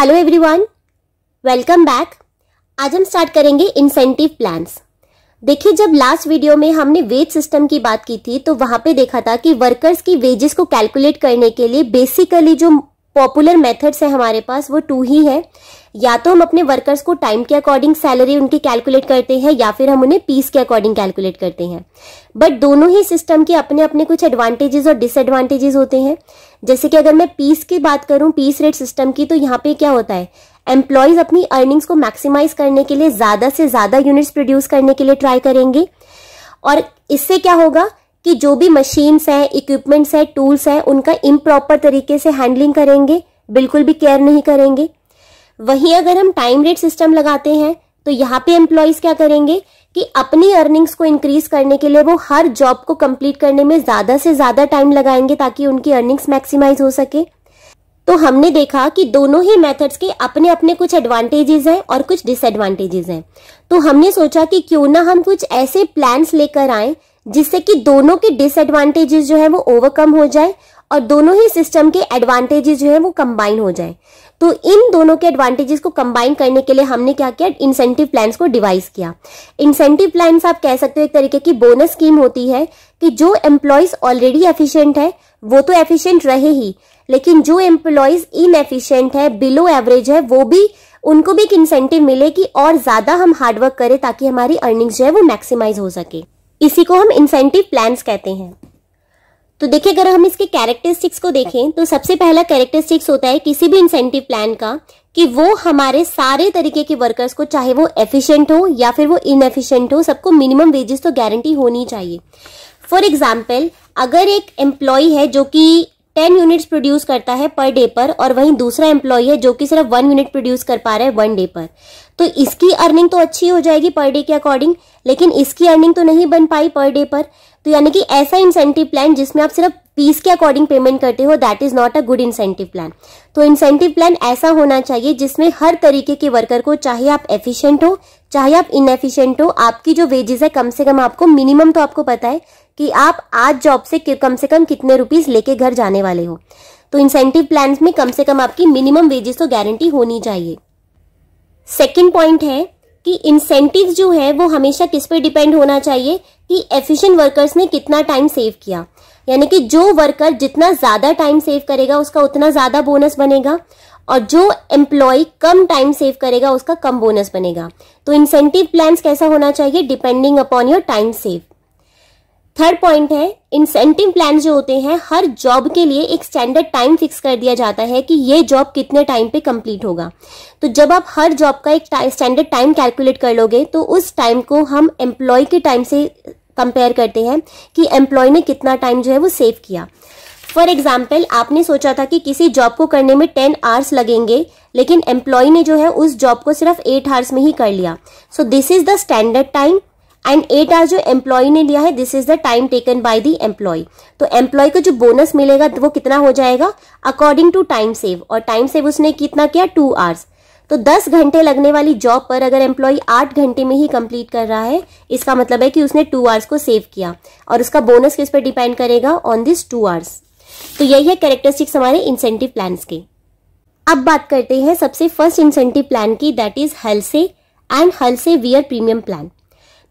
Hello everyone, welcome back. आज हम start करेंगे इंसेंटिव प्लान्स। देखिए, जब लास्ट वीडियो में हमने वेज सिस्टम की बात की थी तो वहां पे देखा था कि वर्कर्स की वेजेस को कैलकुलेट करने के लिए बेसिकली जो पॉपुलर मेथड्स है हमारे पास वो टू ही है। या तो हम अपने वर्कर्स को टाइम के अकॉर्डिंग सैलरी उनकी कैलकुलेट करते हैं या फिर हम उन्हें पीस के अकॉर्डिंग कैलकुलेट करते हैं। बट दोनों ही सिस्टम के अपने अपने कुछ एडवांटेजेस और डिसएडवांटेजेस होते हैं। जैसे कि अगर मैं पीस की बात करूं, पीस रेट सिस्टम की, तो यहाँ पे क्या होता है, एम्प्लॉयज अपनी अर्निंग्स को मैक्सिमाइज करने के लिए ज्यादा से ज्यादा यूनिट्स प्रोड्यूस करने के लिए ट्राई करेंगे। और इससे क्या होगा कि जो भी मशीन्स है, इक्विपमेंट्स है, टूल्स है, उनका इम्प्रॉपर तरीके से हैंडलिंग करेंगे, बिल्कुल भी केयर नहीं करेंगे। वहीं अगर हम टाइम रेट सिस्टम लगाते हैं तो यहाँ पे एम्प्लॉयज क्या करेंगे कि अपनी अर्निंग्स को इंक्रीज करने के लिए वो हर जॉब को कंप्लीट करने में ज्यादा से ज्यादा टाइम लगाएंगे ताकि उनकी अर्निंग्स मैक्सिमाइज हो सके। तो हमने देखा कि दोनों ही मेथड्स के अपने अपने कुछ एडवांटेजेस हैं और कुछ डिसएडवांटेजेस हैं। तो हमने सोचा कि क्यों ना हम कुछ ऐसे प्लान्स लेकर आए जिससे कि दोनों के डिसएडवांटेजेस जो है वो ओवरकम हो जाए और दोनों ही सिस्टम के एडवांटेजेस जो है वो कंबाइन हो जाए। तो इन दोनों के एडवांटेजेस को कंबाइन करने के लिए हमने क्या किया, इंसेंटिव प्लान्स को डिवाइस किया। इंसेंटिव प्लान्स आप कह सकते हो एक तरीके की बोनस स्कीम होती है कि जो एम्प्लॉयज ऑलरेडी एफिशिएंट है वो तो एफिशिएंट रहे ही, लेकिन जो एम्प्लॉयज इनएफिशिएंट है, बिलो एवरेज है, वो भी, उनको भी एक इंसेंटिव मिले कि और ज्यादा हम हार्डवर्क करें ताकि हमारी अर्निंग्स जो है वो मैक्सिमाइज हो सके। इसी को हम इंसेंटिव प्लान्स कहते हैं। तो देखिए, अगर हम इसके कैरेक्टरिस्टिक्स को देखें तो सबसे पहला कैरेक्टरिस्टिक्स होता है किसी भी इंसेंटिव प्लान का कि वो हमारे सारे तरीके के वर्कर्स को, चाहे वो एफिशिएंट हो या फिर वो इनएफिशिएंट हो, सबको मिनिमम वेजेस तो गारंटी होनी चाहिए। फॉर एग्जाम्पल, अगर एक एम्प्लॉय है जो कि 10 यूनिट्स प्रोड्यूस करता है पर डे पर और वहीं दूसरा एम्प्लॉय है जो कि सिर्फ 1 यूनिट प्रोड्यूस कर पा रहा है 1 डे पर, तो इसकी अर्निंग तो अच्छी हो जाएगी पर डे के अकॉर्डिंग, लेकिन इसकी अर्निंग तो नहीं बन पाई पर डे पर। तो यानी कि ऐसा इंसेंटिव प्लान जिसमें आप सिर्फ पीस के अकॉर्डिंग पेमेंट करते हो, that is not a good incentive plan. तो इंसेंटिव प्लान ऐसा होना चाहिए जिसमें हर तरीके के वर्कर को, चाहे आप एफिशिएंट हो चाहे आप इनएफिशिएंट हो, आपकी जो वेजेस है कम से कम आपको मिनिमम तो आपको पता है कि आप आज जॉब से कम कितने रुपीस लेके घर जाने वाले हो। तो इंसेंटिव प्लान में कम से कम आपकी मिनिमम वेजेस तो गारंटी होनी चाहिए। सेकेंड पॉइंट है कि इंसेंटिव जो है वो हमेशा किस पे डिपेंड होना चाहिए कि एफिशिएंट वर्कर्स ने कितना टाइम सेव किया। यानी कि जो वर्कर जितना ज्यादा टाइम सेव करेगा उसका उतना ज्यादा बोनस बनेगा और जो एम्प्लॉय कम टाइम सेव करेगा उसका कम बोनस बनेगा। तो इंसेंटिव प्लान्स कैसा होना चाहिए, depending upon your time save. Third point है, इंसेंटिव प्लान जो होते हैं हर जॉब के लिए एक स्टैंडर्ड टाइम फिक्स कर दिया जाता है कि ये जॉब कितने टाइम पे कंप्लीट होगा। तो जब आप हर जॉब का एक स्टैंडर्ड टाइम कैलकुलेट कर लोगे तो उस टाइम को हम एम्प्लॉय के टाइम से कंपेयर करते हैं कि एम्प्लॉय ने कितना टाइम जो है वो सेव किया। फॉर एग्जाम्पल, आपने सोचा था कि किसी जॉब को करने में 10 आवर्स लगेंगे, लेकिन एम्प्लॉय ने जो है उस जॉब को सिर्फ 8 आवर्स में ही कर लिया। So this is the standard time and 8 hours जो एम्प्लॉय ने लिया है, this is the time taken by the employee. तो एम्प्लॉय को जो बोनस मिलेगा वो कितना हो जाएगा, अकॉर्डिंग टू टाइम सेव, और टाइम सेव उसने कितना किया, 2 आवर्स। तो 10 घंटे लगने वाली जॉब पर अगर एम्प्लॉय 8 घंटे में ही कंप्लीट कर रहा है, इसका मतलब है कि उसने 2 आवर्स को सेव किया और उसका बोनस किस पर डिपेंड करेगा, ऑन दिस 2 आवर्स। तो यही है कैरेक्टरिस्टिक्स हमारे इंसेंटिव प्लान्स के। अब बात करते हैं सबसे फर्स्ट इंसेंटिव प्लान की, that is Halsey and Halsey wear premium plan.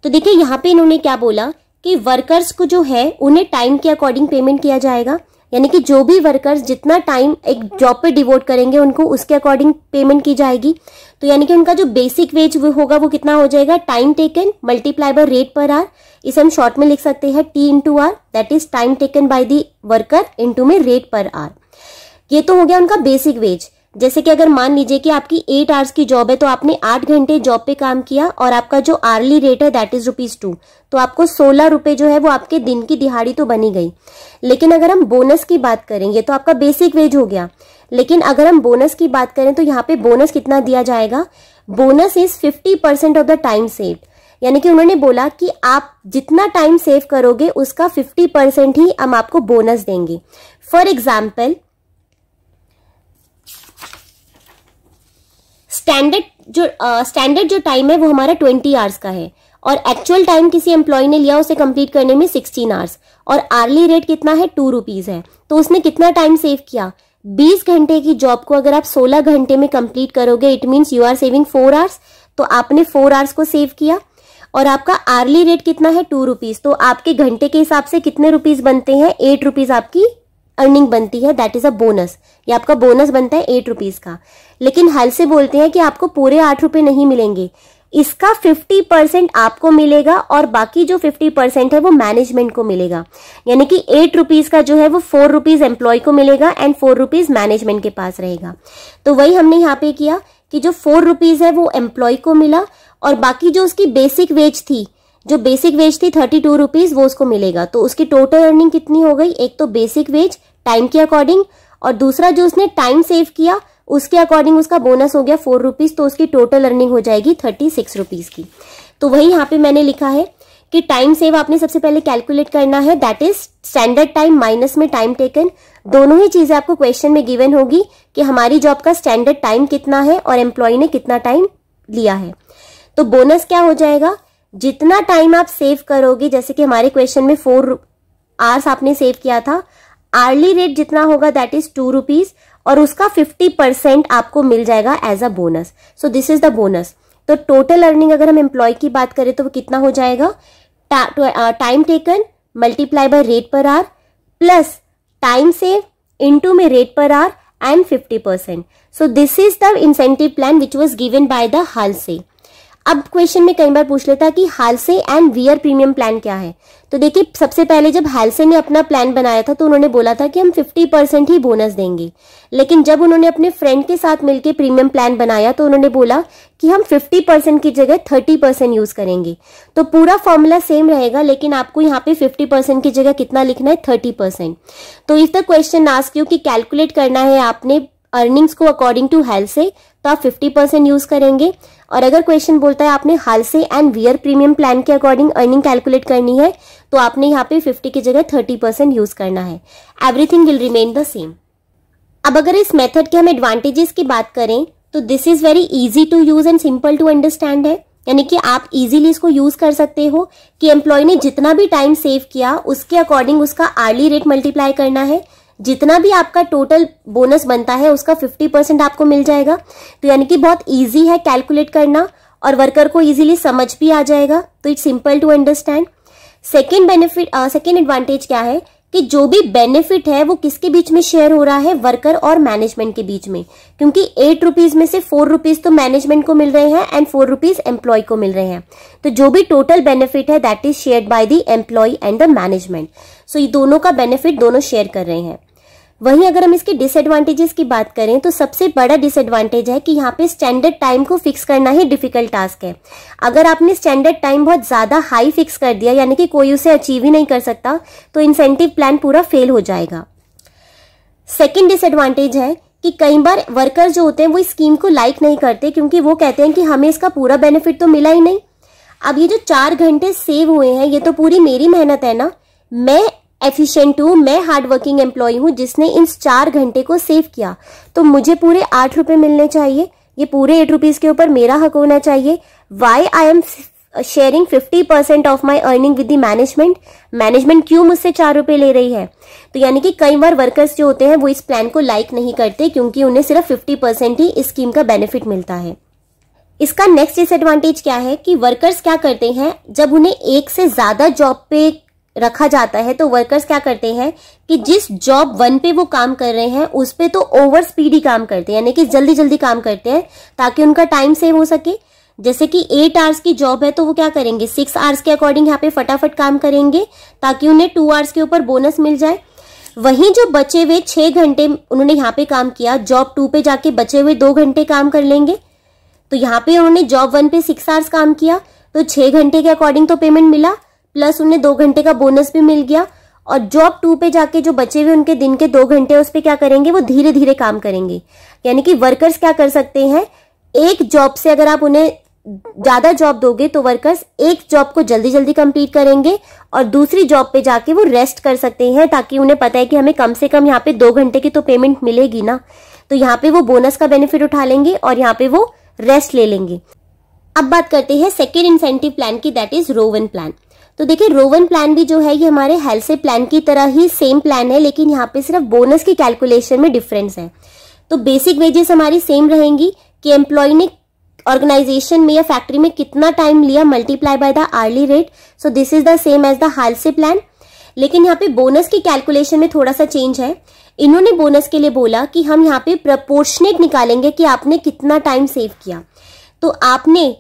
तो देखिए, यहाँ पे इन्होंने क्या बोला कि वर्कर्स को जो है उन्हें टाइम के अकॉर्डिंग पेमेंट किया जाएगा। यानी कि जो भी वर्कर्स जितना टाइम एक जॉब पे डिवोट करेंगे उनको उसके अकॉर्डिंग पेमेंट की जाएगी। तो यानी कि उनका जो बेसिक वेज होगा वो कितना हो जाएगा, time taken multiply by rate per hour. इसे हम शॉर्ट में लिख सकते हैं T into r, that is time taken by the worker into में रेट पर आवर। ये तो हो गया उनका बेसिक वेज। जैसे कि अगर मान लीजिए कि आपकी 8 आवर्स की जॉब है तो आपने 8 घंटे जॉब पे काम किया और आपका जो आर्ली रेट है दैट इज ₹2, तो आपको 16 रुपए जो है वो आपके दिन की दिहाड़ी तो बनी गई। लेकिन अगर हम बोनस की बात करेंगे तो आपका बेसिक वेज हो गया, लेकिन अगर हम बोनस की बात करें तो यहाँ पे बोनस कितना दिया जाएगा, bonus is 50% of the time save. यानी कि उन्होंने बोला कि आप जितना टाइम सेव करोगे उसका 50% ही हम आपको बोनस देंगे। फॉर एग्जाम्पल, स्टैंडर्ड जो टाइम है वो हमारा 20 आवर्स का है और एक्चुअल टाइम किसी एम्प्लॉय ने लिया उसे कंप्लीट करने में 16 आवर्स और आर्ली रेट कितना है, ₹2 है। तो उसने कितना टाइम सेव किया, 20 घंटे की जॉब को अगर आप 16 घंटे में कंप्लीट करोगे, it means you are saving 4 hours. तो आपने 4 आवर्स को सेव किया। और आपका आर्ली रेट कितना है, 2 रुपीज। तो आपके घंटे के हिसाब से कितने रुपीज बनते हैं, 8 रुपीज आपकी अर्निंग बनती है। That is a bonus. ये आपका बोनस बनता है 8 रुपीज का। लेकिन हल से बोलते हैं कि आपको पूरे 8 रुपए नहीं मिलेंगे, इसका 50% आपको मिलेगा और बाकी जो 50% है वो मैनेजमेंट को मिलेगा। यानी कि 8 रुपीज का जो है वो 4 रुपीज एम्प्लॉय को मिलेगा एंड 4 रुपीज मैनेजमेंट के पास रहेगा। तो वही हमने यहाँ पे किया कि जो 4 रुपीज है वो एम्प्लॉय को मिला और बाकी जो उसकी बेसिक वेज थी, जो बेसिक वेज थी 32 रुपीज, वो उसको मिलेगा। तो उसकी टोटल अर्निंग कितनी हो गई, एक तो बेसिक वेज टाइम के अकॉर्डिंग और दूसरा जो उसने टाइम सेव किया उसके अकॉर्डिंग उसका बोनस हो गया 4 रुपीज। तो उसकी टोटल अर्निंग हो जाएगी 36 रुपीज की। तो वही यहाँ पे मैंने लिखा है कि टाइम सेव आपने सबसे पहले कैलकुलेट करना है, that is standard time minus में टाइम टेकन। दोनों ही चीजें आपको क्वेश्चन में गिवन होगी कि हमारी जॉब का स्टैंडर्ड टाइम कितना है और एम्प्लॉय ने कितना टाइम लिया है। तो बोनस क्या हो जाएगा, जितना टाइम आप सेव करोगे, जैसे कि हमारे क्वेश्चन में 4 आवर्स आपने सेव किया था, आर्ली रेट जितना होगा दैट इज 2 रुपीज और उसका 50% आपको मिल जाएगा as a bonus. So this is the bonus. तो टोटल अर्निंग अगर हम एम्प्लॉय की बात करें तो वो कितना हो जाएगा, time taken multiply by rate per hour plus time save into में rate per hour and 50%। So this is the incentive plan which was given by the Halsey. अब क्वेश्चन में कई बार पूछ लेता कि Halsey and Weir premium plan क्या है। तो देखिए, सबसे पहले जब हालसे ने अपना प्लान बनाया था तो उन्होंने बोला था कि हम 50% ही बोनस देंगे। लेकिन जब उन्होंने अपने फ्रेंड के साथ मिलकर प्रीमियम प्लान बनाया तो उन्होंने बोला कि हम 50% की जगह 30% यूज करेंगे। तो पूरा फॉर्मूला सेम रहेगा, लेकिन आपको यहाँ पे 50% की जगह कितना लिखना है, 30%। तो if the question ask you कि कैलकुलेट करना है आपने अर्निंग्स को अकॉर्डिंग टू हालसे, तो आप 50% यूज करेंगे। और अगर क्वेश्चन बोलता है आपने हालसे एंड वियर प्रीमियम प्लान के अकॉर्डिंग अर्निंग कैलकुलेट करनी है, तो आपने यहाँ पे 50 की जगह 30% यूज करना है। Everything will remain the same. अब अगर इस मेथड के हम एडवांटेजेस की बात करें तो this is very easy to use and simple to understand है। यानी कि आप इजीली इसको यूज कर सकते हो कि एम्प्लॉय ने जितना भी टाइम सेव किया उसके अकॉर्डिंग उसका आर्ली रेट मल्टीप्लाई करना है। जितना भी आपका टोटल बोनस बनता है उसका 50% आपको मिल जाएगा। तो यानी कि बहुत इजी है कैलकुलेट करना और वर्कर को इजीली समझ भी आ जाएगा। तो it's simple to understand. Second advantage क्या है कि जो भी बेनिफिट है वो किसके बीच में शेयर हो रहा है, वर्कर और मैनेजमेंट के बीच में। क्योंकि 8 रुपीज में से 4 रुपीज तो मैनेजमेंट को मिल रहे हैं एंड 4 रुपीज एम्प्लॉय को मिल रहे हैं। तो जो भी टोटल बेनिफिट है that is shared by the employ and the management. सो ये दोनों का बेनिफिट दोनों शेयर कर रहे हैं। वहीं अगर हम इसके डिसएडवांटेजेस की बात करें तो सबसे बड़ा डिसएडवांटेज है कि यहाँ पे स्टैंडर्ड टाइम को फिक्स करना ही डिफिकल्ट टास्क है। अगर आपने स्टैंडर्ड टाइम बहुत ज्यादा हाई फिक्स कर दिया, यानी कि कोई उसे अचीव ही नहीं कर सकता, तो इंसेंटिव प्लान पूरा फेल हो जाएगा। सेकेंड डिसएडवांटेज है कि कई बार वर्कर जो होते हैं वो इस स्कीम को लाइक नहीं करते, क्योंकि वो कहते हैं कि हमें इसका पूरा बेनिफिट तो मिला ही नहीं। अब ये जो 4 घंटे सेव हुए हैं ये तो पूरी मेरी मेहनत है ना, मैं एफिशिएंट हूं, मैं हार्ड वर्किंग एम्प्लॉय हूं जिसने इन 4 घंटे को सेव किया, तो मुझे पूरे 8 रुपए मिलने चाहिए। ये पूरे 8 रुपीज के ऊपर मेरा हक होना चाहिए। Why I am sharing 50% of my earning with the management. Management क्यों मुझसे 4 रुपए ले रही है। तो यानी कि कई बार वर्कर्स जो होते हैं वो इस प्लान को लाइक नहीं करते, क्योंकि उन्हें सिर्फ 50% ही इस स्कीम का बेनिफिट मिलता है। इसका नेक्स्ट डिसएडवांटेज क्या है कि वर्कर्स क्या करते हैं, जब उन्हें एक से ज्यादा जॉब पे रखा जाता है तो वर्कर्स क्या करते हैं कि जिस जॉब 1 पे वो काम कर रहे हैं उस पे तो ओवर स्पीड ही काम करते हैं, यानी कि जल्दी जल्दी काम करते हैं ताकि उनका टाइम सेव हो सके। जैसे कि 8 आवर्स की जॉब है तो वो क्या करेंगे, 6 आवर्स के अकॉर्डिंग यहाँ पे फटाफट काम करेंगे ताकि उन्हें 2 आवर्स के ऊपर बोनस मिल जाए। वहीं जो बचे हुए 6 घंटे उन्होंने यहाँ पे काम किया, जॉब 2 पे जाके बचे हुए 2 घंटे काम कर लेंगे। तो यहाँ पे उन्होंने जॉब 1 पे 6 आवर्स काम किया तो 6 घंटे के अकॉर्डिंग तो पेमेंट मिला, प्लस उन्हें 2 घंटे का बोनस भी मिल गया। और जॉब 2 पे जाके जो बचे हुए उनके दिन के 2 घंटे उस पे क्या करेंगे, वो धीरे धीरे काम करेंगे। यानी कि वर्कर्स क्या कर सकते हैं, एक जॉब से अगर आप उन्हें ज्यादा जॉब दोगे तो वर्कर्स एक जॉब को जल्दी जल्दी कंप्लीट करेंगे और दूसरी जॉब पे जाके वो रेस्ट कर सकते हैं, ताकि उन्हें पता है कि हमें कम से कम यहाँ पे 2 घंटे की तो पेमेंट मिलेगी ना। तो यहाँ पे वो बोनस का बेनिफिट उठा लेंगे और यहाँ पे वो रेस्ट ले लेंगे। अब बात करते हैं सेकेंड इंसेंटिव प्लान की, दैट इज रो 1 प्लान। तो देखिए रो1 प्लान भी जो है ये हमारे हेल्थ प्लान की तरह ही सेम प्लान है, लेकिन यहाँ पे सिर्फ बोनस की कैलकुलेशन में डिफरेंस है। तो बेसिक वेजेस हमारी सेम रहेंगी कि एम्प्लॉय ने ऑर्गेनाइजेशन में या फैक्ट्री में कितना टाइम लिया multiply by the early rate. So this is the same as the हालसे plan. लेकिन यहाँ पे बोनस की कैलकुलेशन में थोड़ा सा चेंज है। इन्होंने बोनस के लिए बोला कि हम यहाँ पे प्रपोर्शनेट निकालेंगे कि आपने कितना टाइम सेव किया। तो आपने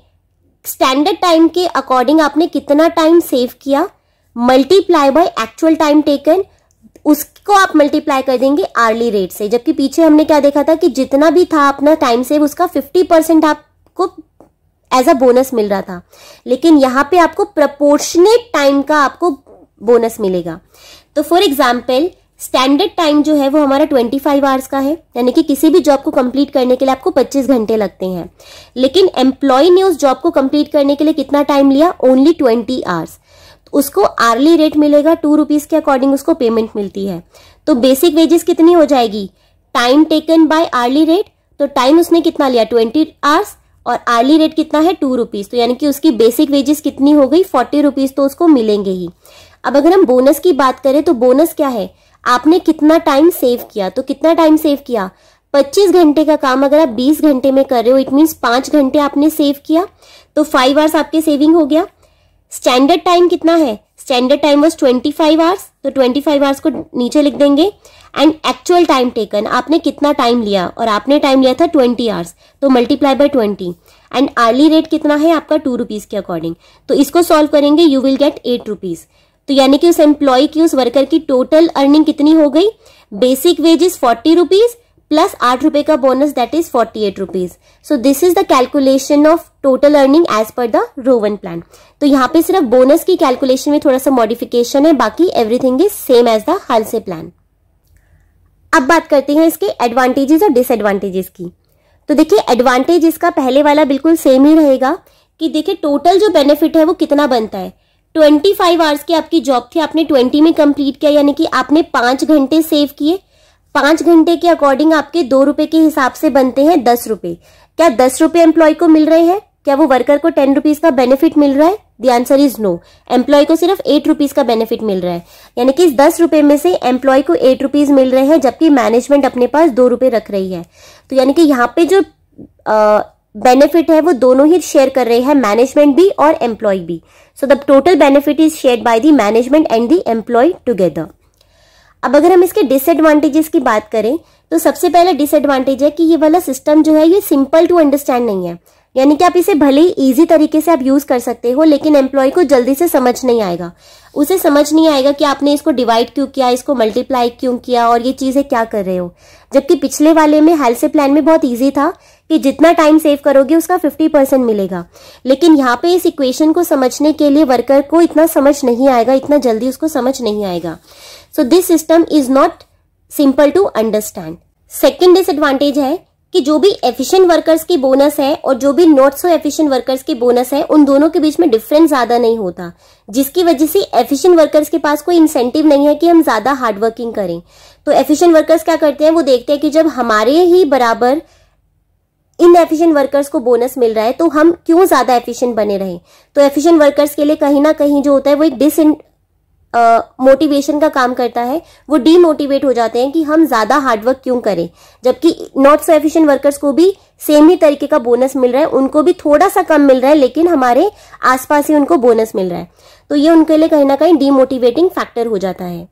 स्टैंडर्ड टाइम के अकॉर्डिंग आपने कितना टाइम सेव किया multiply by actual time taken, उसको आप मल्टीप्लाई कर देंगे आर्ली रेट से। जबकि पीछे हमने क्या देखा था कि जितना भी था अपना टाइम सेव उसका 50% आपको एज अ बोनस मिल रहा था, लेकिन यहाँ पे आपको प्रपोर्शनेट टाइम का आपको बोनस मिलेगा। तो फॉर एग्जाम्पल स्टैंडर्ड टाइम जो है वो हमारा 25 आवर्स का है, यानी कि किसी भी जॉब को कंप्लीट करने के लिए आपको 25 घंटे लगते हैं, लेकिन एम्प्लॉय ने उस जॉब को कंप्लीट करने के लिए कितना टाइम लिया, ओनली 20 आवर्स। उसको आर्ली रेट मिलेगा, 2 रुपीज के अकॉर्डिंग उसको पेमेंट मिलती है। तो बेसिक वेजेस कितनी हो जाएगी, time taken by hourly rate. तो टाइम उसने कितना लिया 20 आवर्स और आर्ली रेट कितना है 2 रुपीज, तो यानी कि उसकी बेसिक वेजेस कितनी हो गई 40 रुपीज, तो उसको मिलेंगे ही। अब अगर हम बोनस की बात करें तो बोनस क्या है, आपने कितना टाइम सेव किया। तो कितना टाइम सेव किया, 25 घंटे का काम अगर आप 20 घंटे में कर रहे हो, इट मीन्स 5 घंटे आपने सेव किया, तो 5 आवर्स आपके सेविंग हो गया। स्टैंडर्ड टाइम कितना है, स्टैंडर्ड टाइम वाज 25 आवर्स, तो 25 आवर्स को नीचे लिख देंगे। एंड एक्चुअल टाइम टेकन, आपने कितना टाइम लिया, और आपने टाइम लिया था 20 आवर्स, तो multiply by 20। And hourly rate कितना है आपका 2 रुपीज के अकॉर्डिंग। तो इसको सॉल्व करेंगे, यू विल गेट 8 रुपीज। तो यानी कि उस एम्प्लॉय की, उस वर्कर की टोटल अर्निंग कितनी हो गई, बेसिक वेजेस 40 रुपीज प्लस 8 रुपए का bonus, that is 48 rupees. So this is the calculation of total earning as per the रो1 प्लान। तो यहाँ पे सिर्फ बोनस की कैलकुलेशन में थोड़ा सा मॉडिफिकेशन है, बाकी everything is same as the हालसे plan. अब बात करते हैं इसके एडवांटेजेस और डिसएडवांटेजेस की। तो देखिए एडवांटेज इसका पहले वाला बिल्कुल सेम ही रहेगा कि देखिए टोटल जो बेनिफिट है वो कितना बनता है। 25 आवर्स की आपकी जॉब थी, आपने 20 में कंप्लीट किया, यानी कि आपने 5 घंटे सेव किए। 5 घंटे के अकॉर्डिंग आपके 2 रुपए के हिसाब से बनते हैं 10 रुपए। क्या 10 रुपए एम्प्लॉय को मिल रहे हैं, क्या वो वर्कर को 10 रुपीज का बेनिफिट मिल रहा है? The answer is no. Employee को सिर्फ 8 रुपीज का बेनिफिट मिल रहा है, यानी कि इस 10 रुपए में से एम्प्लॉय को 8 रुपीज मिल रहे हैं, जबकि मैनेजमेंट अपने पास 2 रुपए रख रही है। तो यानी कि यहाँ पे जो बेनिफिट है वो दोनों ही शेयर कर रहे हैं, मैनेजमेंट भी और एम्प्लॉय भी। So the total benefit is shared by the management and the employee together. अब अगर हम इसके डिसएडवांटेजेस की बात करें तो सबसे पहला डिसएडवांटेज है कि ये वाला सिस्टम जो है ये सिंपल टू अंडरस्टैंड नहीं है, यानी कि आप इसे भले ही इजी तरीके से आप यूज कर सकते हो, लेकिन एम्प्लॉय को जल्दी से समझ नहीं आएगा। उसे समझ नहीं आएगा कि आपने इसको डिवाइड क्यों किया, इसको मल्टीप्लाई क्यों किया और ये चीजें क्या कर रहे हो। जबकि पिछले वाले में हालसे प्लान में बहुत ईजी था कि जितना टाइम सेव करोगे उसका 50% मिलेगा, लेकिन यहाँ पे इस इक्वेशन को समझने के लिए वर्कर को इतना समझ नहीं आएगा, इतना जल्दी उसको समझ नहीं आएगा। So this system is not simple to understand. Second disadvantage है कि जो भी एफिशिएंट वर्कर्स की बोनस है और जो भी नॉट सो एफिशिएंट वर्कर्स की बोनस है, उन दोनों के बीच में डिफरेंस ज्यादा नहीं होता, जिसकी वजह से एफिशिएंट वर्कर्स के पास कोई इंसेंटिव नहीं है कि हम ज्यादा हार्डवर्किंग करें। तो एफिशिएंट वर्कर्स क्या करते हैं, वो देखते हैं कि जब हमारे ही बराबर इनएफिशिएंट वर्कर्स को बोनस मिल रहा है तो हम क्यों ज्यादा एफिशिएंट बने रहे। तो एफिशिएंट वर्कर्स के लिए कहीं ना कहीं जो होता है वो एक मोटिवेशन का काम करता है, वो डीमोटिवेट हो जाते हैं कि हम ज्यादा हार्डवर्क क्यों करें, जबकि नॉट सो एफिशिएंट वर्कर्स को भी सेम ही तरीके का बोनस मिल रहा है, उनको भी थोड़ा सा कम मिल रहा है, लेकिन हमारे आसपास ही उनको बोनस मिल रहा है। तो ये उनके लिए कहीं ना कहीं डीमोटिवेटिंग फैक्टर हो जाता है।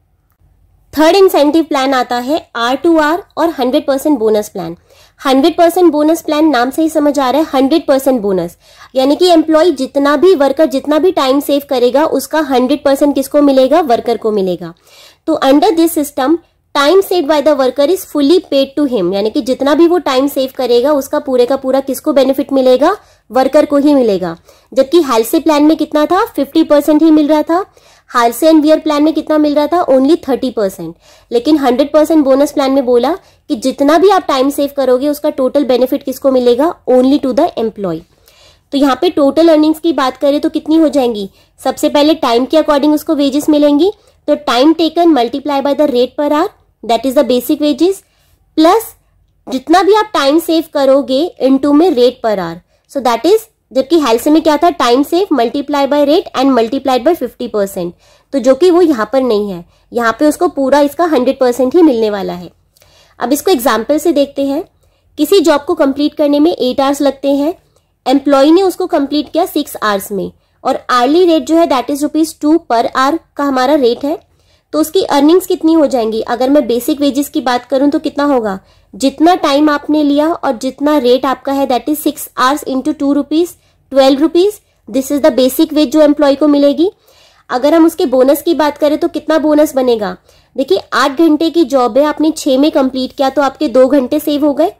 थर्ड इंसेंटिव प्लान आता है R2R और 100% बोनस प्लान। 100% बोनस प्लान नाम से ही समझ आ रहा है 100% बोनस, यानी कि एम्प्लॉय जितना भी वर्कर जितना भी टाइम सेव करेगा उसका 100% किसको मिलेगा, वर्कर को मिलेगा। तो under this system time save by the worker is fully paid to him, यानी कि जितना भी वो टाइम सेव करेगा उसका पूरे का पूरा किसको बेनिफिट मिलेगा, वर्कर को ही मिलेगा। जबकि हालसे प्लान में कितना था, 50% ही मिल रहा था। हालसे एंड वियर प्लान में कितना मिल रहा था, ओनली 30%। लेकिन 100% बोनस प्लान में बोला कि जितना भी आप टाइम सेव करोगे उसका टोटल बेनिफिट किसको मिलेगा, ओनली टू द एम्प्लॉय। तो यहाँ पे टोटल अर्निंग्स की बात करें तो कितनी हो जाएंगी, सबसे पहले टाइम के अकॉर्डिंग उसको वेजेस मिलेंगी, तो time taken multiply by the rate per our, that is the basic wages, plus जितना भी आप टाइम सेव करोगे इनटू में rate per our, so that is जबकि हेल्थ में क्या था, time save multiply by rate and multiplied by 50%, तो जो कि वो यहाँ पर नहीं है, यहाँ पे उसको पूरा इसका 100% ही मिलने वाला है। अब इसको एग्जाम्पल से देखते हैं। किसी जॉब को कंप्लीट करने में 8 आवर्स लगते हैं, एम्प्लॉय ने उसको कंप्लीट किया 6 आवर्स में, और आर्ली रेट जो है दैट इज ₹2 पर आवर का हमारा रेट है। तो उसकी अर्निंग्स कितनी हो जाएंगी? अगर मैं बेसिक वेजेस की बात करूं तो कितना होगा, जितना टाइम आपने लिया और जितना रेट आपका है that is 6 hours into ₹2, 12 rupees, this is the basic veg जो एम्प्लॉय को मिलेगी। अगर हम उसके बोनस की बात करें तो कितना बोनस बनेगा? देखिए 8 घंटे की जॉब है, आपने 6 में कंप्लीट किया तो आपके 2 घंटे सेव हो गए।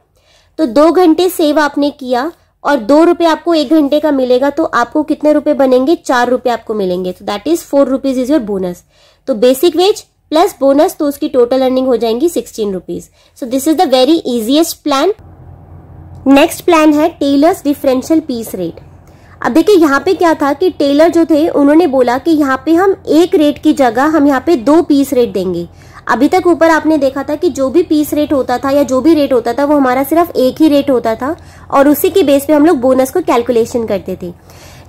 तो 2 घंटे सेव आपने किया और 2 रुपए आपको 1 घंटे का मिलेगा, तो आपको कितने रुपए बनेंगे? 4 रुपए आपको मिलेंगे। तो that is 4 rupees is your bonus. तो बेसिक वेज प्लस बोनस, तो उसकी टोटल अर्निंग हो जाएंगी 16 rupees. So this is the very easiest plan. Next plan है टेलर्स डिफरेंशियल पीस रेट। अब देखिए यहाँ पे क्या था कि टेलर जो थे उन्होंने बोला कि यहाँ पे हम 1 रेट की जगह हम यहाँ पे 2 पीस रेट देंगे। अभी तक ऊपर आपने देखा था कि जो भी पीस रेट होता था या जो भी रेट होता था वो हमारा सिर्फ एक ही रेट होता था और उसी की बेस पे हम लोग बोनस को कैलकुलेशन करते थे।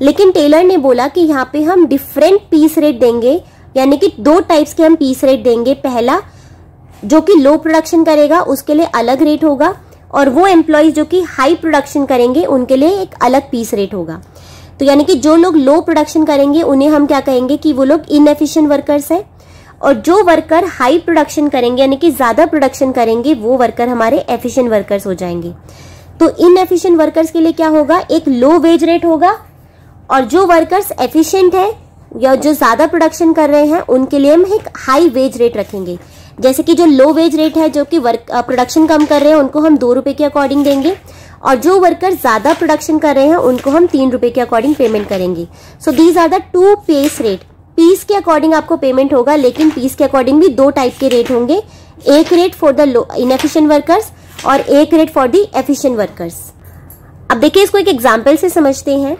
लेकिन टेलर ने बोला कि यहाँ पे हम डिफरेंट पीस रेट देंगे, यानी कि 2 टाइप्स के हम पीस रेट देंगे। पहला जो कि लो प्रोडक्शन करेगा उसके लिए अलग रेट होगा, और वो एम्प्लॉयज जो कि हाई प्रोडक्शन करेंगे उनके लिए एक अलग पीस रेट होगा। तो यानी कि जो लोग लो प्रोडक्शन करेंगे उन्हें हम क्या कहेंगे कि वो लोग इनएफिशिएंट वर्कर्स हैं, और जो वर्कर हाई प्रोडक्शन करेंगे यानी कि ज्यादा प्रोडक्शन करेंगे वो वर्कर हमारे एफिशिएंट वर्कर्स हो जाएंगे। तो इनएफिशिएंट वर्कर्स के लिए क्या होगा, एक लो वेज रेट होगा, और जो वर्कर्स एफिशिएंट है या जो ज्यादा प्रोडक्शन कर रहे हैं उनके लिए हम एक हाई वेज रेट रखेंगे। जैसे कि जो लो वेज रेट है जो कि प्रोडक्शन कम कर रहे हैं उनको हम 2 रुपए के अकॉर्डिंग देंगे, और जो वर्कर ज्यादा प्रोडक्शन कर रहे हैं उनको हम 3 रुपए के अकॉर्डिंग पेमेंट करेंगे। So these are the 2 piece rate. Piece के अकॉर्डिंग आपको पेमेंट होगा, लेकिन पीस के अकॉर्डिंग भी 2 टाइप के रेट होंगे, एक rate for the inefficient workers और एक rate for the efficient workers. अब देखिए इसको एक एग्जांपल से समझते हैं।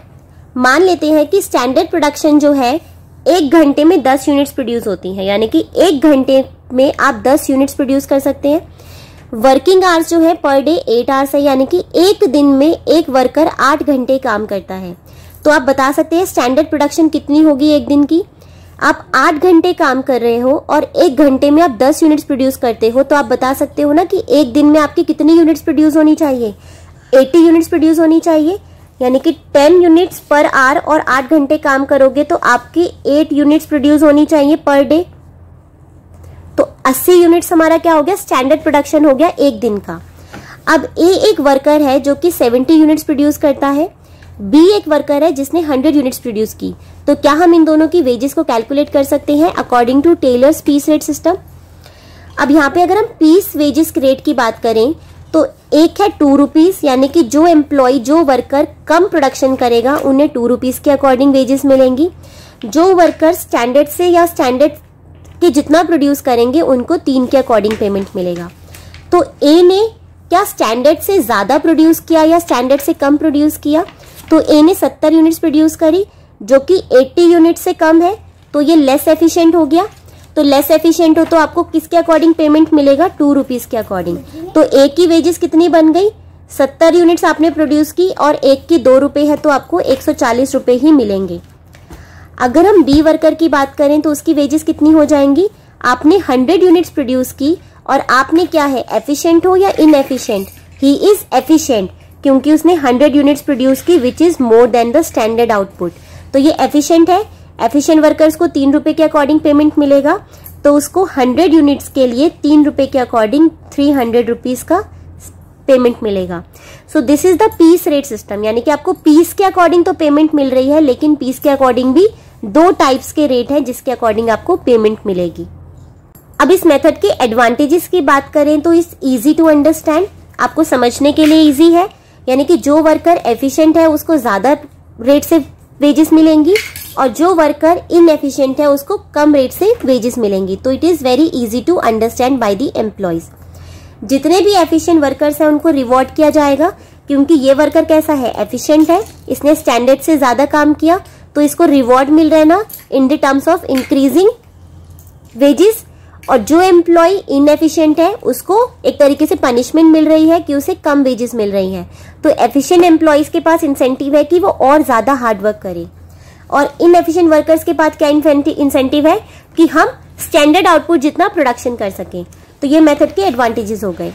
मान लेते हैं कि स्टैंडर्ड प्रोडक्शन जो है 1 घंटे में 10 यूनिट्स प्रोड्यूस होती हैं, यानी कि 1 घंटे में आप 10 यूनिट्स प्रोड्यूस कर सकते हैं। वर्किंग आवर्स जो है पर डे 8 आवर्स है, यानी कि एक दिन में एक वर्कर 8 घंटे काम करता है। तो आप बता सकते हैं स्टैंडर्ड प्रोडक्शन कितनी होगी एक दिन की। आप 8 घंटे काम कर रहे हो और 1 घंटे में आप 10 यूनिट्स प्रोड्यूस करते हो, तो आप बता सकते हो ना कि एक दिन में आपकी कितनी यूनिट्स प्रोड्यूस होनी चाहिए, 80 यूनिट्स प्रोड्यूस होनी चाहिए, यानी कि 10 यूनिट्स पर आवर, और 8 घंटे काम करोगे तो आपकी 8 यूनिट्स प्रोड्यूस होनी चाहिए पर डे। तो 80 यूनिट्स हमारा क्या हो गया, स्टैंडर्ड प्रोडक्शन हो गया एक दिन का। अब ए एक वर्कर है जो कि 70 यूनिट्स प्रोड्यूस करता है, बी एक वर्कर है जिसने 100 यूनिट्स प्रोड्यूस की। तो क्या हम इन दोनों की वेजेस को कैलकुलेट कर सकते हैं according to Taylor's piece rate system. अब यहाँ पे अगर हम पीस वेजेस रेट की बात करें तो एक है 2 रुपीज, यानी कि जो एम्प्लॉय जो वर्कर कम प्रोडक्शन करेगा उन्हें 2 रुपीज के अकॉर्डिंग वेजेस मिलेंगी। जो वर्कर स्टैंडर्ड से या स्टैंडर्ड के जितना प्रोड्यूस करेंगे उनको 3 के अकॉर्डिंग पेमेंट मिलेगा। तो ए ने क्या स्टैंडर्ड से ज्यादा प्रोड्यूस किया या स्टैंडर्ड से कम प्रोड्यूस किया? तो ए ने 70 यूनिट्स प्रोड्यूस करी जो कि 80 यूनिट से कम है, तो ये लेस एफिशिएंट हो गया। तो लेस एफिशिएंट हो तो आपको किसके अकॉर्डिंग पेमेंट मिलेगा, 2 रुपीज के अकॉर्डिंग। तो एक की वेजेस कितनी बन गई, 70 यूनिट्स आपने प्रोड्यूस की और एक की 2 रुपए है, तो आपको 140 रुपए ही मिलेंगे। अगर हम बी वर्कर की बात करें तो उसकी वेजेस कितनी हो जाएंगी, आपने 100 यूनिट्स प्रोड्यूस की और आपने क्या है, एफिशिएंट हो या इनएफिशिएंट, ही इज एफिशिएंट क्योंकि उसने 100 यूनिट्स प्रोड्यूस की which is more than the standard output. तो ये एफिशिएंट है। एफिशिएंट वर्कर्स को 3 रुपए के अकॉर्डिंग पेमेंट मिलेगा, तो उसको 100 यूनिट्स के लिए 3 रुपए के अकॉर्डिंग 300 रुपीज का पेमेंट मिलेगा। So this is the piece rate system, यानी कि आपको पीस के अकॉर्डिंग तो पेमेंट मिल रही है, लेकिन पीस के अकॉर्डिंग भी 2 टाइप्स के रेट है जिसके अकॉर्डिंग आपको पेमेंट मिलेगी। अब इस मेथड के एडवांटेजेस की बात करें तो इस इजी टू अंडरस्टैंड, आपको समझने के लिए इजी है, यानी कि जो वर्कर एफिशिएंट है उसको ज्यादा रेट से वेजेस मिलेंगी और जो वर्कर इनएफिशिएंट है उसको कम रेट से वेजेस मिलेंगी। तो it is very easy to understand by the employees. जितने भी एफिशिएंट वर्कर्स हैं उनको रिवॉर्ड किया जाएगा, क्योंकि ये वर्कर कैसा है, एफिशिएंट है, इसने स्टैंडर्ड से ज्यादा काम किया, तो इसको रिवॉर्ड मिल रहा है ना in the terms of increasing wages. और जो एम्प्लॉय इनएफिशिएंट है उसको एक तरीके से पनिशमेंट मिल रही है कि उसे कम वेजेस मिल रही हैं। तो एफिशिएंट एम्प्लॉयज के पास इंसेंटिव है कि वो और ज्यादा हार्ड वर्क करें, और इनएफिशिएंट वर्कर्स के पास क्या इंसेंटिव है कि हम स्टैंडर्ड आउटपुट जितना प्रोडक्शन कर सकें। तो ये मेथड के एडवांटेजेस हो गए।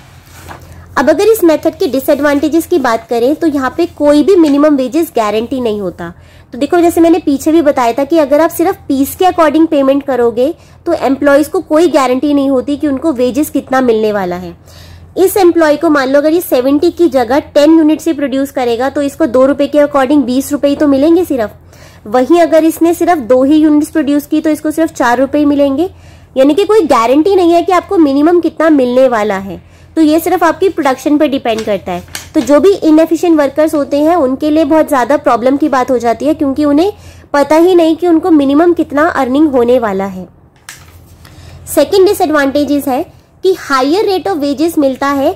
अब अगर इस मेथड के डिसएडवांटेजेस की बात करें तो यहाँ पे कोई भी मिनिमम वेजेस गारंटी नहीं होता। तो देखो, जैसे मैंने पीछे भी बताया था कि अगर आप सिर्फ पीस के अकॉर्डिंग पेमेंट करोगे तो एम्प्लॉयज को कोई गारंटी नहीं होती कि उनको वेजेस कितना मिलने वाला है। इस एम्प्लॉय को मान लो अगर ये 70 की जगह 10 यूनिट से प्रोड्यूस करेगा तो इसको 2 रुपए के अकॉर्डिंग 20 रुपए ही तो मिलेंगे सिर्फ। वहीं अगर इसने सिर्फ 2 ही यूनिट्स प्रोड्यूस की तो इसको सिर्फ 4 रुपए ही मिलेंगे। यानी कि कोई गारंटी नहीं है कि आपको मिनिमम कितना मिलने वाला है। तो ये सिर्फ आपकी प्रोडक्शन पर डिपेंड करता है। तो जो भी इनएफिशिएंट वर्कर्स होते हैं उनके लिए बहुत ज्यादा प्रॉब्लम की बात हो जाती है, क्योंकि उन्हें पता ही नहीं कि उनको मिनिमम कितना अर्निंग होने वाला है। सेकेंड डिसएडवांटेजेस है कि हायर रेट ऑफ वेजेस मिलता है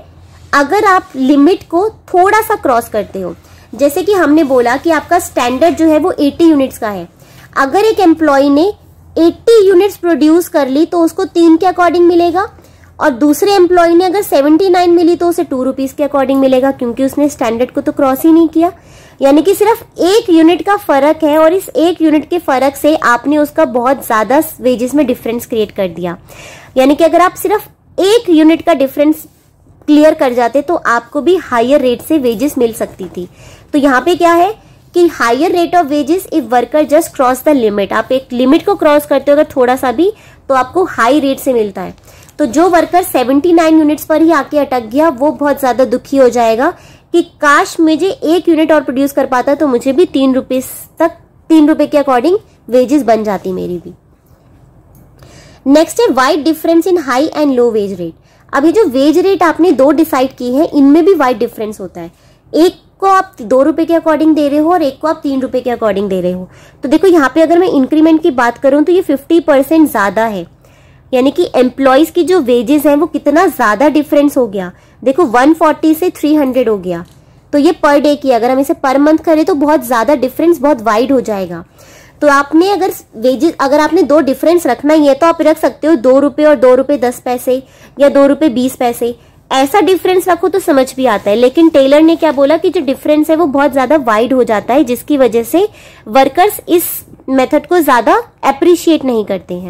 अगर आप लिमिट को थोड़ा सा क्रॉस करते हो। जैसे कि हमने बोला कि आपका स्टैंडर्ड जो है वो 80 यूनिट्स का है। अगर एक एम्प्लॉय ने 80 यूनिट्स प्रोड्यूस कर ली तो उसको 3 के अकॉर्डिंग मिलेगा, और दूसरे एम्प्लॉय ने अगर 79 मिली तो उसे 2 रुपीज के अकॉर्डिंग मिलेगा, क्योंकि उसने स्टैंडर्ड को तो क्रॉस ही नहीं किया। यानी कि सिर्फ 1 यूनिट का फर्क है, और इस 1 यूनिट के फर्क से आपने उसका बहुत ज्यादा वेजेस में डिफरेंस क्रिएट कर दिया। यानी कि अगर आप सिर्फ 1 यूनिट का डिफरेंस क्लियर कर जाते तो आपको भी हायर रेट से वेजेस मिल सकती थी। तो यहाँ पे क्या है कि higher rate of wages if worker just cross the limit. आप एक लिमिट को क्रॉस करते हो अगर थोड़ा सा भी तो आपको हाई रेट से मिलता है। तो जो वर्कर 79 यूनिट्स पर ही आके अटक गया वो बहुत ज्यादा दुखी हो जाएगा कि काश मुझे 1 यूनिट और प्रोड्यूस कर पाता तो मुझे भी 3 रुपए के अकॉर्डिंग वेजेस बन जाती मेरी भी। नेक्स्ट है wide difference in high and low wage rate. अभी जो वेज रेट आपने 2 डिसाइड की है इनमें भी वाइड डिफरेंस होता है। एक को आप 2 रुपए के अकॉर्डिंग दे रहे हो और एक को आप 3 रुपए के अकॉर्डिंग दे रहे हो। तो देखो यहाँ पे अगर मैं इंक्रीमेंट की बात करूं तो ये 50% ज्यादा है। यानी कि एम्प्लॉयज की जो वेजेस हैं वो कितना ज्यादा डिफरेंस हो गया। देखो 140 से 300 हो गया। तो ये पर डे की, अगर हम इसे पर मंथ करें तो बहुत ज्यादा डिफरेंस बहुत वाइड हो जाएगा। तो आपने अगर वेजेस अगर आपने 2 डिफरेंस रखना ही है तो आप रख सकते हो 2 रुपए और 2 रुपए 10 पैसे या 2 रुपए 20 पैसे। ऐसा डिफरेंस रखो तो समझ भी आता है। लेकिन टेलर ने क्या बोला कि जो डिफरेंस है वो बहुत ज्यादा वाइड हो जाता है, जिसकी वजह से वर्कर्स इस मेथड को ज्यादा अप्रिशिएट नहीं करते हैं।